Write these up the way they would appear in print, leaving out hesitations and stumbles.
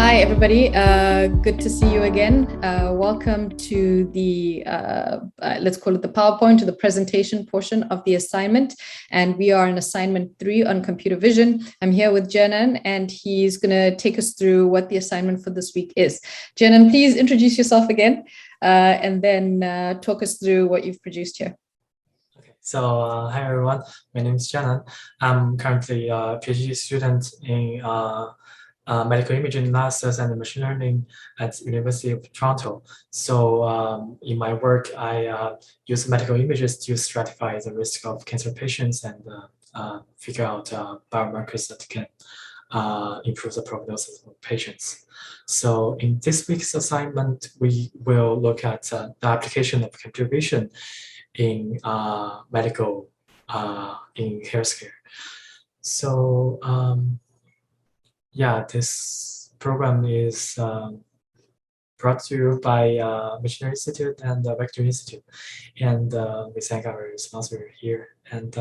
Hi, everybody. Good to see you again. Welcome to the, let's call it the PowerPoint, or the presentation portion of the assignment. And we are in assignment 3 on computer vision. I'm here with Jianan, and he's going to take us through what the assignment for this week is. Jianan, please introduce yourself again, and then talk us through what you've produced here. So, hi everyone, my name is Jianan. I'm currently a PhD student in medical imaging analysis and machine learning at University of Toronto. So in my work, I use medical images to stratify the risk of cancer patients and figure out biomarkers that can improve the prognosis of patients. So in this week's assignment, we will look at the application of computer vision in medical, in healthcare. So yeah, this program is brought to you by Michener Institute and the Vector Institute, and we thank our sponsor here. And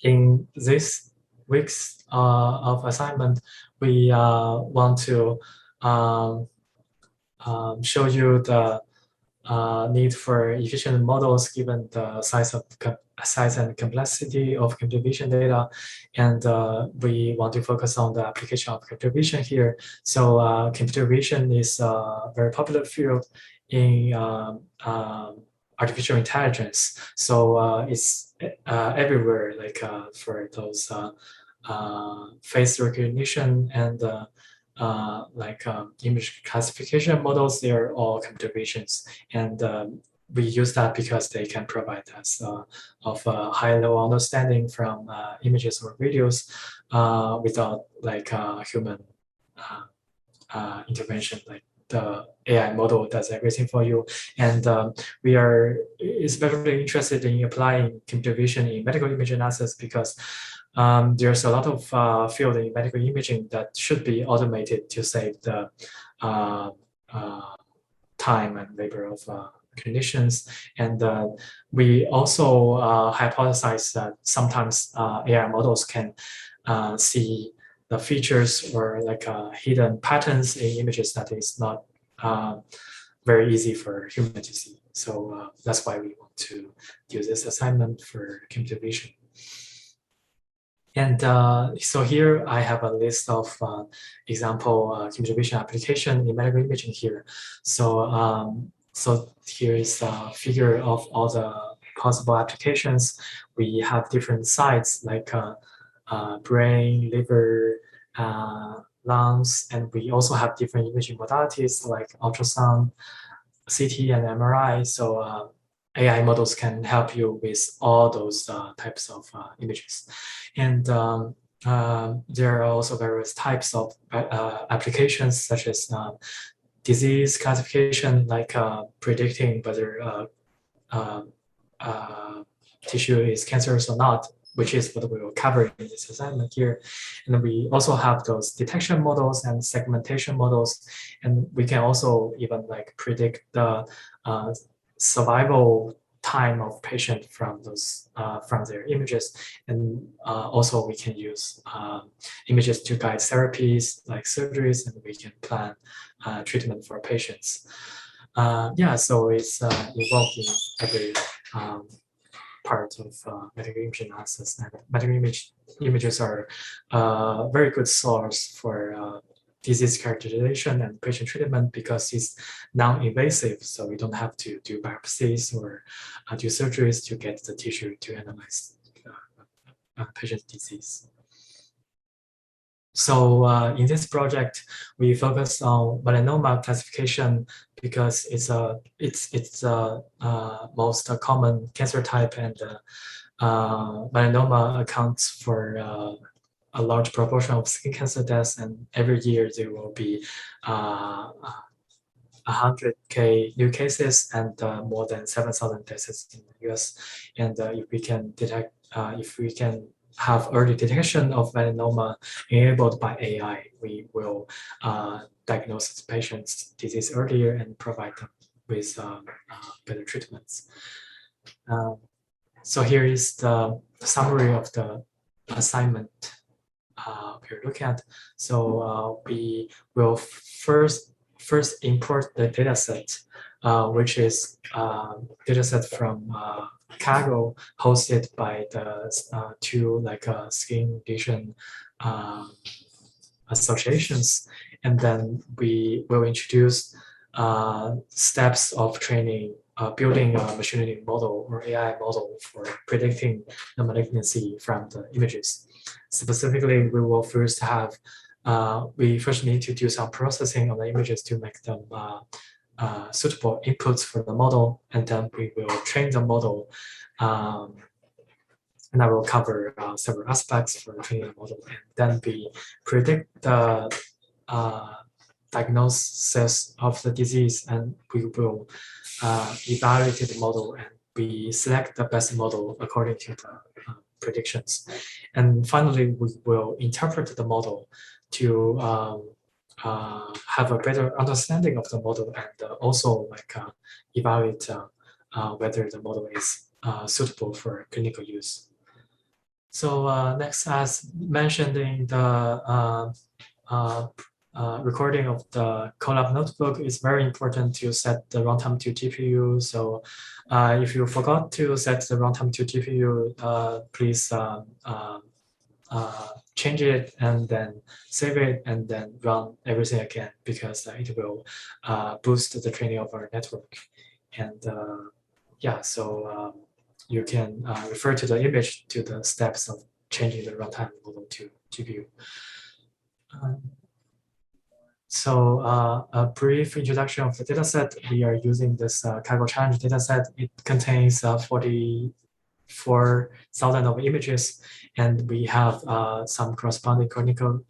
in this week's of assignment, we want to show you the need for efficient models given the size and complexity of computer vision data, and we want to focus on the application of computer vision here. So computer vision is a very popular field in artificial intelligence. So it's everywhere, like for those face recognition and image classification models, they're all computer visions, and we use that because they can provide us of a high-level understanding from images or videos without human intervention. Like the AI model does everything for you, and we are especially interested in applying computer vision in medical image analysis because there's a lot of field in medical imaging that should be automated to save the time and labor of clinicians. And we also hypothesize that sometimes AI models can see the features or hidden patterns in images that is not very easy for human to see. So that's why we want to use this assignment for computer vision. And so here I have a list of example computer vision application in medical imaging here. So so here is a figure of all the possible applications. We have different sites like brain, liver, lungs, and we also have different imaging modalities like ultrasound, CT, and MRI. So AI models can help you with all those types of images. And there are also various types of applications, such as disease classification, like predicting whether tissue is cancerous or not, which is what we will cover in this assignment here. And then we also have those detection models and segmentation models, and we can also even predict the survival time of patient from those from their images, and also we can use images to guide therapies like surgeries, and we can plan treatment for patients. Yeah, so it's involved in every part of medical image analysis, and medical images are a very good source for disease characterization and patient treatment because it's non-invasive, so we don't have to do biopsies or do surgeries to get the tissue to analyze patient's disease. So in this project, we focus on melanoma classification because it's the most common cancer type, and melanoma accounts for a large proportion of skin cancer deaths, and every year there will be 100,000 new cases and more than 7,000 deaths in the US. And if we can detect, if we can have early detection of melanoma enabled by AI, we will diagnose the patient's disease earlier and provide them with better treatments. So here is the summary of the assignment. we're looking at. So we will first import the dataset, which is dataset from Kaggle, hosted by the two skin vision associations, and then we will introduce steps of training, building a machine learning model or AI model for predicting the malignancy from the images. Specifically, we will first have, we first need to do some processing on the images to make them suitable inputs for the model, and then we will train the model. And I will cover several aspects for training the model, and then we predict the diagnosis of the disease, and we will evaluate the model, and we select the best model according to the predictions. And finally, we will interpret the model to have a better understanding of the model, and also evaluate whether the model is suitable for clinical use. So next, as mentioned in the recording of the Colab notebook, it's very important to set the runtime to GPU. So if you forgot to set the runtime to GPU, please change it and then save it and then run everything again, because it will boost the training of our network. And yeah, so you can refer to the image to the steps of changing the runtime model to GPU. So a brief introduction of the dataset. We are using this Kaggle Challenge dataset. It contains 44,000 of images, and we have some corresponding clinical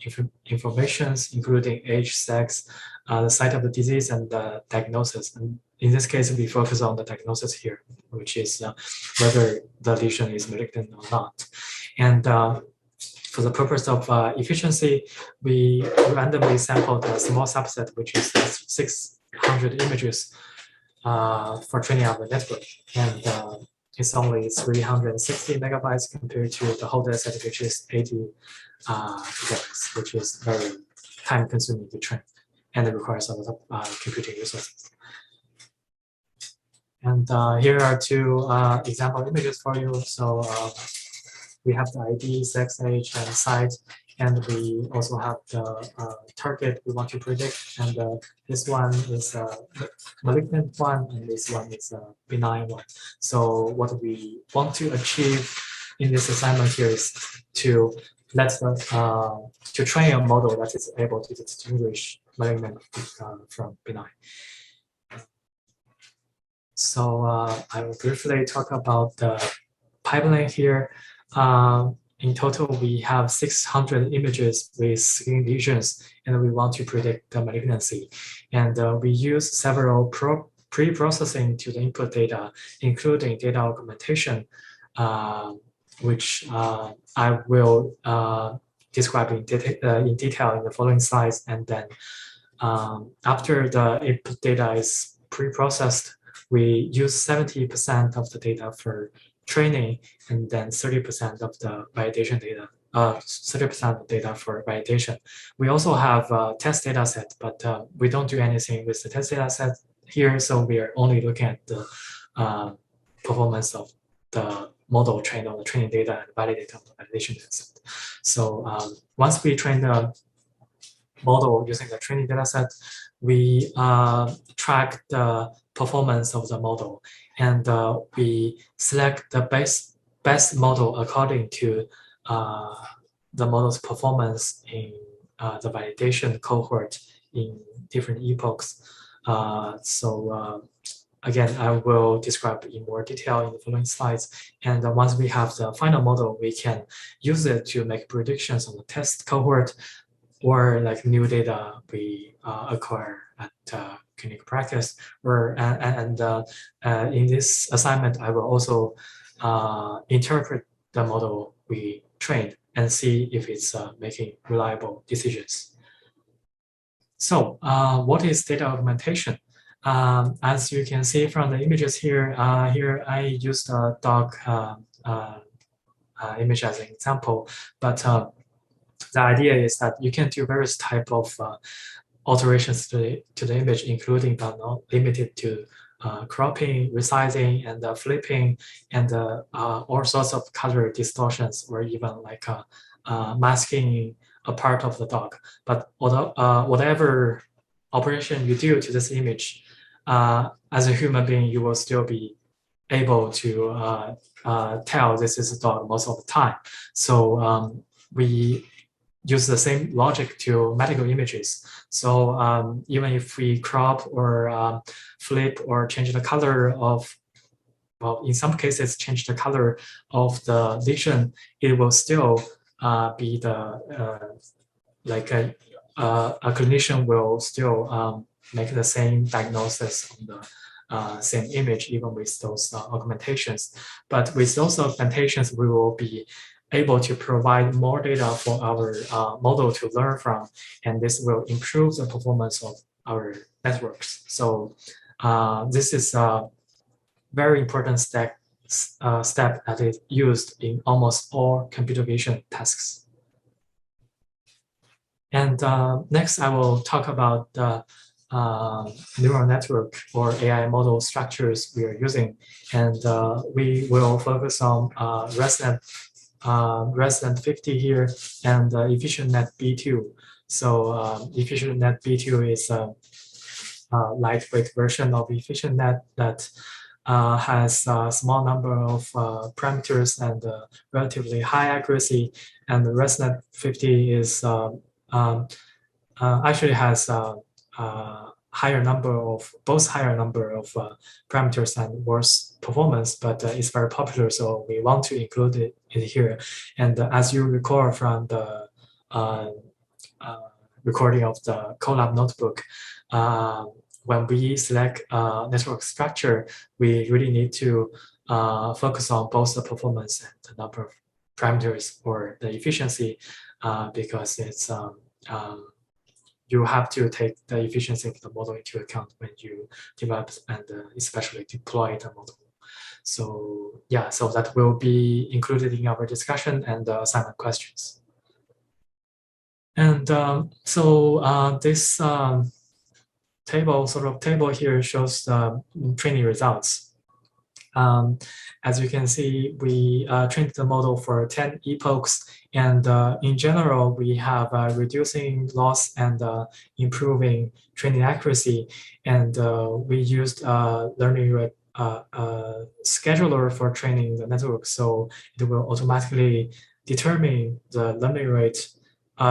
informations, including age, sex, the site of the disease, and the diagnosis. And in this case, we focus on the diagnosis here, which is whether the lesion is malignant or not. And for the purpose of efficiency, we randomly sampled a small subset, which is 600 images for training our network. And it's only 360 megabytes compared to the whole dataset, which is 80 gigabytes, which is very time consuming to train, and it requires a lot of computing resources. And here are two example images for you. So we have the ID, sex, age, and site, and we also have the target we want to predict. And this one is a malignant one, and this one is a benign one. So what we want to achieve in this assignment here is to let the to train a model that is able to distinguish malignant from benign. So I will briefly talk about the pipeline here. In total, we have 600 images with skin lesions, and we want to predict the malignancy. And we use several pre-processing to the input data, including data augmentation, which I will describe in detail in the following slides. And then after the input data is pre-processed, we use 70% of the data for training, and then 30% of the validation data, 30% of data for validation. We also have a test data set, but we don't do anything with the test data set here. So we are only looking at the performance of the model trained on the training data and validated on the validation data set. So once we train the model using the training data set, we track the performance of the model, and we select the best model according to the model's performance in the validation cohort in different epochs. Again, I will describe in more detail in the following slides. And once we have the final model, we can use it to make predictions on the test cohort, or like new data we acquire at clinical practice. In this assignment, I will also interpret the model we trained and see if it's making reliable decisions. So what is data augmentation? As you can see from the images here, here I used a dog image as an example, but the idea is that you can do various type of alterations to the image, including but not limited to cropping, resizing, and flipping, and all sorts of color distortions, or even like masking a part of the dog. But whatever operation you do to this image, as a human being, you will still be able to tell this is a dog most of the time. So we use the same logic to medical images. So even if we crop or flip or change the color of, well, in some cases, change the color of the lesion, it will still be the, like a clinician will still make the same diagnosis on the same image, even with those augmentations. But with those augmentations, we will be able to provide more data for our model to learn from, and this will improve the performance of our networks. So this is a very important step that is used in almost all computer vision tasks. And next, I will talk about the neural network or AI model structures we are using, and we will focus on Resident 50 here, and EfficientNet B2. So EfficientNet B2 is a lightweight version of EfficientNet that has a small number of parameters and relatively high accuracy. And the Resident 50 is actually has higher number of parameters and worse performance, but it's very popular, so we want to include it in here. And as you recall from the recording of the Colab notebook, when we select network structure, we really need to focus on both the performance and the number of parameters or the efficiency, because it's you have to take the efficiency of the model into account when you develop and especially deploy the model. So yeah, so that will be included in our discussion and assignment questions. And this table here shows the training results. As you can see, we trained the model for 10 epochs, and in general, we have reducing loss and improving training accuracy. And we used learning rate scheduler for training the network, so it will automatically determine the learning rate,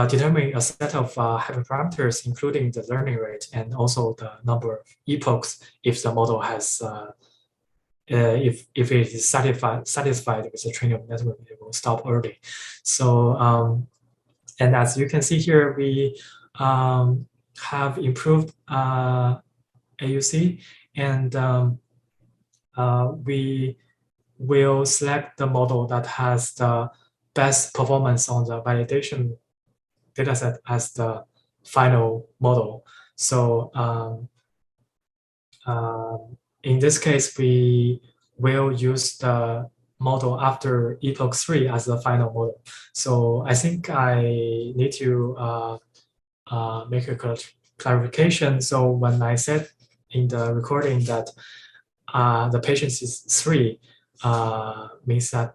determine a set of hyperparameters, including the learning rate and also the number of epochs if the model has if it is satisfied with the training of the network, it will stop early. So, and as you can see here, we have improved AUC, and we will select the model that has the best performance on the validation dataset as the final model. So, in this case, we will use the model after epoch 3 as the final model. So I think I need to make a clarification. So when I said in the recording that the patience is 3, means that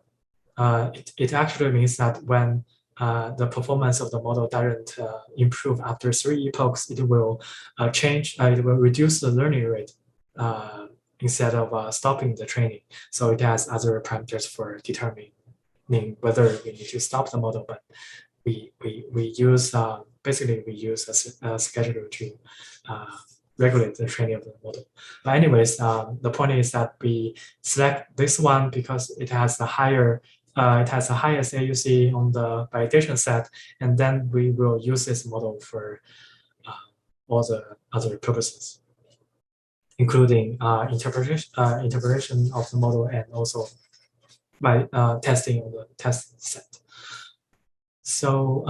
it actually means that when the performance of the model doesn't improve after 3 epochs, it will change, it will reduce the learning rate instead of stopping the training. So it has other parameters for determining whether we need to stop the model, but we use, basically we use a scheduler to regulate the training of the model. But anyways, the point is that we select this one because it has the higher, it has the highest AUC on the validation set, and then we will use this model for all the other purposes, including interpretation of the model and also by testing of the test set. So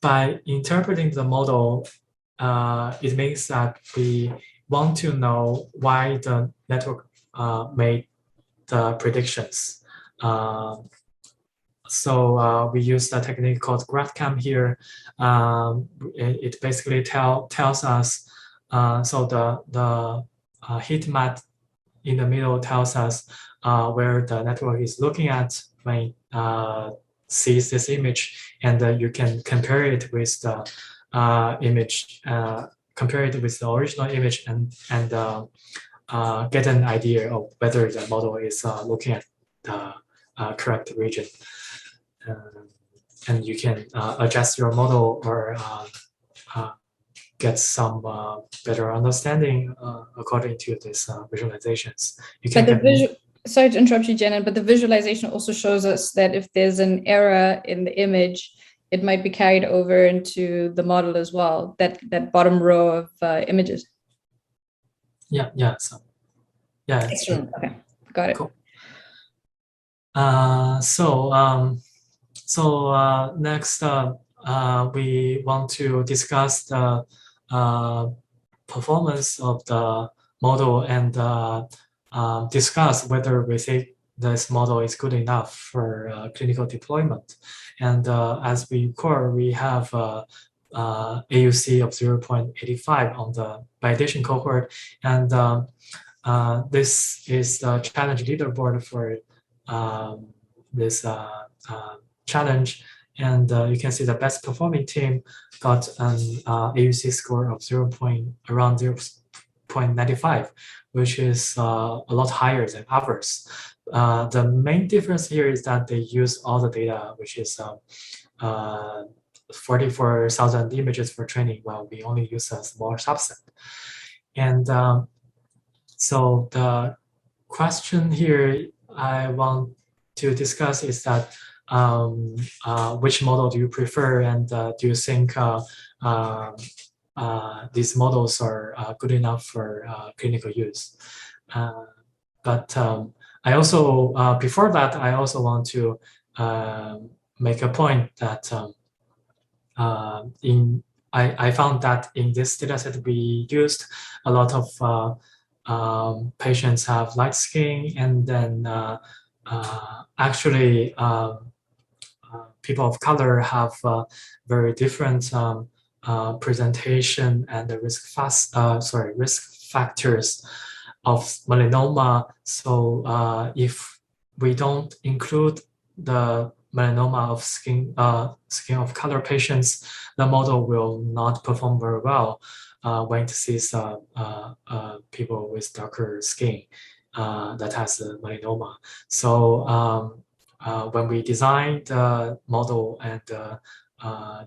by interpreting the model, it means that we want to know why the network made the predictions. we use a technique called GraphCam here. It basically tells us, so the heat map in the middle tells us where the network is looking at when sees this image, and you can compare it with the image, compare it with the original image, and get an idea of whether the model is looking at the correct region. And you can adjust your model or get some better understanding according to these visualizations. You can sorry to interrupt you, Jianan, but the visualization also shows us that if there's an error in the image, it might be carried over into the model as well, that bottom row of images. Yeah. So, yeah. Excellent. Okay, got it. Cool. Next, we want to discuss the performance of the model and discuss whether we think this model is good enough for clinical deployment. And as we record, we have AUC of 0.85 on the validation cohort, and this is the challenge leaderboard for this challenge. And you can see the best performing team got an AUC score of around 0.95, which is a lot higher than others. The main difference here is that they use all the data, which is 44,000 images for training, while we only use a small subset. And so the question here I want to discuss is that which model do you prefer, and do you think these models are good enough for clinical use? But I also, before that, I also want to make a point that I found that in this dataset we used a lot of patients have light skin, and then actually people of color have very different presentation and the risk factors of melanoma. So if we don't include the melanoma of skin of color patients, the model will not perform very well when it sees people with darker skin that has a melanoma. So when we design the model and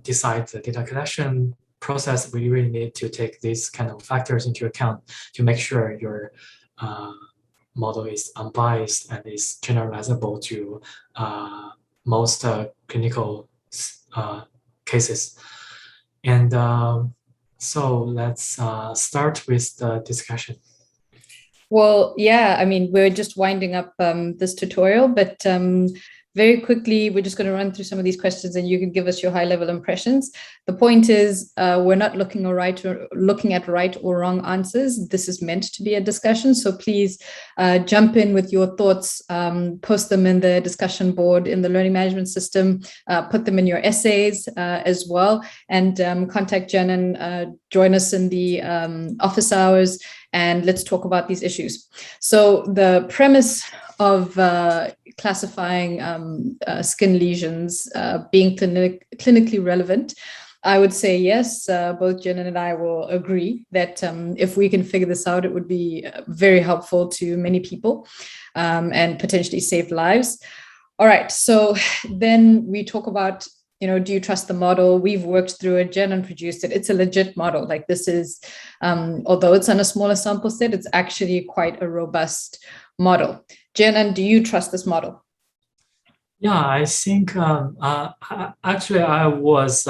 decide the data collection process, we really need to take these kind of factors into account to make sure your model is unbiased and is generalizable to most clinical cases. And so let's start with the discussion. Well, yeah, I mean, we're just winding up this tutorial, but very quickly, we're just going to run through some of these questions and you can give us your high-level impressions. The point is, we're not looking at right or wrong answers. This is meant to be a discussion. So please jump in with your thoughts, post them in the discussion board in the learning management system, put them in your essays as well, and contact Jen and join us in the office hours, and let's talk about these issues. So the premise of classifying skin lesions being clinically relevant, I would say yes, both Jianan and I will agree that if we can figure this out, it would be very helpful to many people and potentially save lives. All right, so then we talk about, do you trust the model? We've worked through it, Jianan produced it. It's a legit model. Like this is, although it's on a smaller sample set, it's actually quite a robust model. Jianan, do you trust this model? Yeah, I think actually I was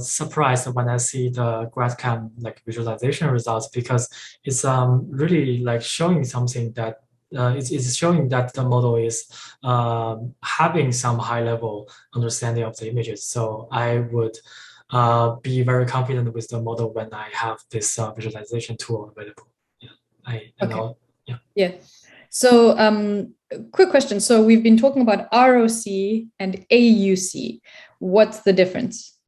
surprised when I see the GraphCam visualization results, because it's really showing something that it's showing that the model is having some high-level understanding of the images. So I would be very confident with the model when I have this visualization tool available. Yeah, I know. Yeah. Yeah. So quick question. So we've been talking about ROC and AUC. What's the difference?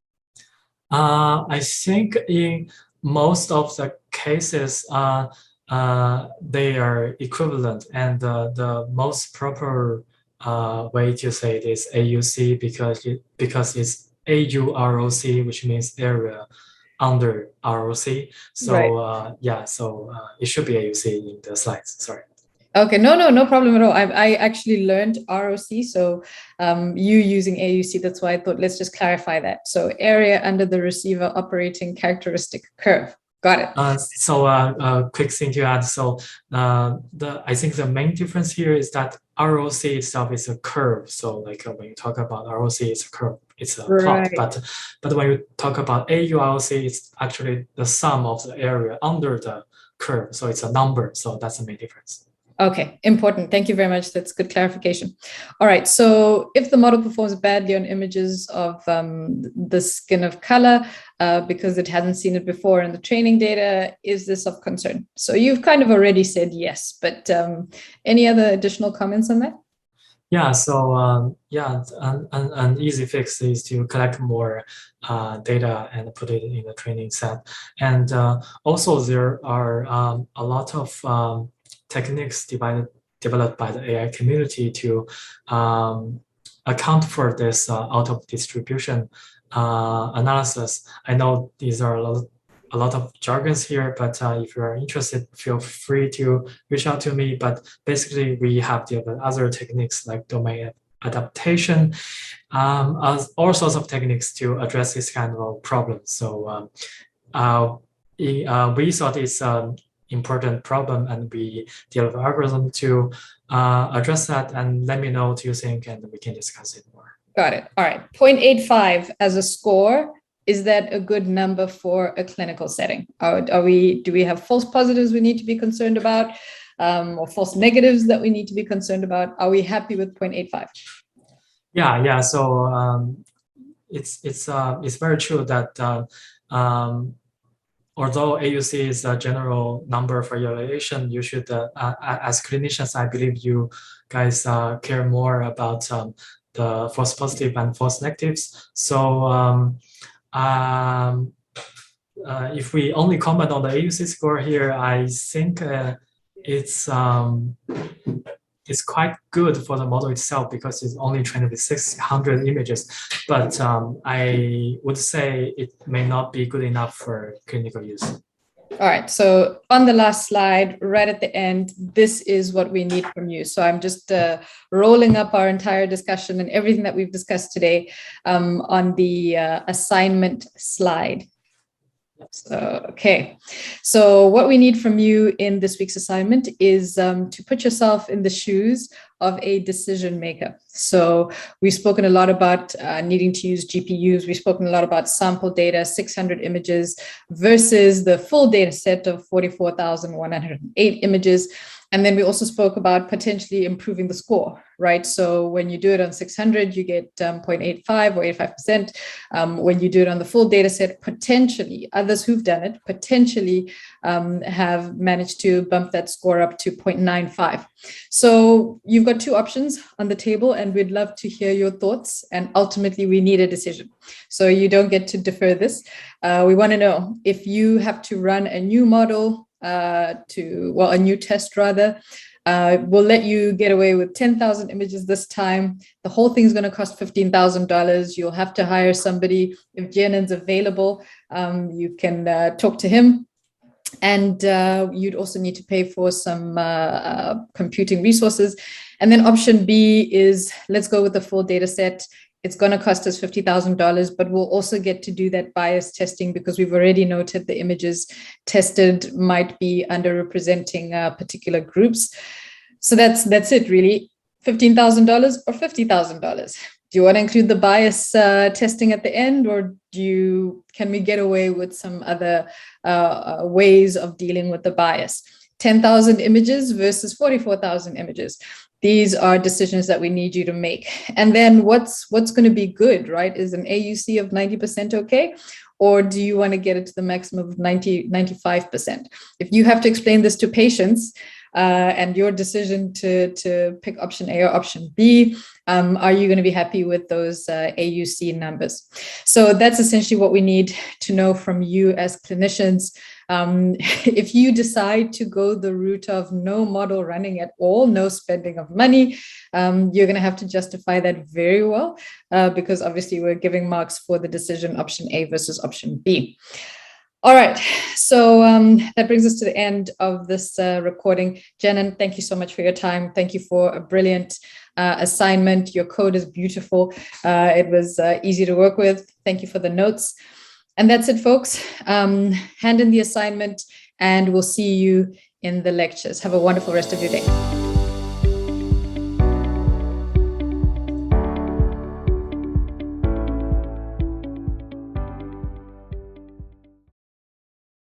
I think in most of the cases, they are equivalent, and the most proper way to say it is AUC because it's AUROC, which means area under ROC. So Right. yeah, so it should be AUC in the slides. Sorry. Okay, no problem at all. I actually learned ROC, so you using AUC, that's why I thought let's just clarify that. So area under the receiver operating characteristic curve. Got it. So quick thing to add. So I think the main difference here is that ROC itself is a curve. So like when you talk about ROC, it's a curve, it's a plot. But when you talk about AUROC, it's actually the sum of the area under the curve. So it's a number. So that's the main difference. Okay, important. Thank you very much. That's good clarification. All right. So if the model performs badly on images of the skin of color because it hadn't seen it before in the training data, is this of concern? So you've kind of already said yes, but any other additional comments on that? Yeah, so yeah, an easy fix is to collect more data and put it in a training set. And also there are a lot of techniques developed by the AI community to account for this out of distribution analysis. I know these are a lot of jargons here, but if you are interested, feel free to reach out to me. But basically, we have the other techniques like domain adaptation, all sorts of techniques to address this kind of problem. So we thought it's important problem, and we develop algorithm to address that. And let me know what you think, and we can discuss it more. Got it. All right. 0.85 as a score. Is that a good number for a clinical setting? Do we have false positives we need to be concerned about, or false negatives that we need to be concerned about? Are we happy with 0.85? Yeah. So it's very true that although AUC is a general number for evaluation, you should, as clinicians, I believe you guys care more about the false positive and false negatives. So if we only comment on the AUC score here, I think it's quite good for the model itself because it's only trained with 600 images. But I would say it may not be good enough for clinical use. All right, so on the last slide, right at the end, this is what we need from you. So I'm just rolling up our entire discussion and everything that we've discussed today on the assignment slide. So, okay, so what we need from you in this week's assignment is to put yourself in the shoes of a decision maker. So we've spoken a lot about needing to use GPUs. We've spoken a lot about sample data, 600 images versus the full data set of 44,108 images. And then we also spoke about potentially improving the score, right? So when you do it on 600, you get 0.85 or 85%. When you do it on the full data set, potentially, others who've done it, potentially have managed to bump that score up to 0.95. So you've got two options on the table, and we'd love to hear your thoughts. And ultimately, we need a decision. So you don't get to defer this. We want to know if you have to run a new model, a new test rather. We'll let you get away with 10,000 images this time. The whole thing's going to cost $15,000. You'll have to hire somebody. If Jianan's available, you can talk to him. And you'd also need to pay for some computing resources. And then option B is, let's go with the full data set. It's going to cost us $50,000, but we'll also get to do that bias testing because we've already noted the images tested might be underrepresenting particular groups. So that's it really. $15,000 or $50,000. Do you want to include the bias testing at the end, or can we get away with some other ways of dealing with the bias? 10,000 images versus 44,000 images. These are decisions that we need you to make. And then what's going to be good, right? Is an AUC of 90% okay? Or do you want to get it to the maximum of 95%? If you have to explain this to patients, and your decision to pick option A or option B. Are you going to be happy with those AUC numbers? So that's essentially what we need to know from you as clinicians. If you decide to go the route of no model running at all, no spending of money, you're going to have to justify that very well, because obviously we're giving marks for the decision option A versus option B. All right, so that brings us to the end of this recording. Jianan, thank you so much for your time. Thank you for a brilliant assignment. Your code is beautiful. It was easy to work with. Thank you for the notes. And that's it, folks. Hand in the assignment, and we'll see you in the lectures. Have a wonderful rest of your day.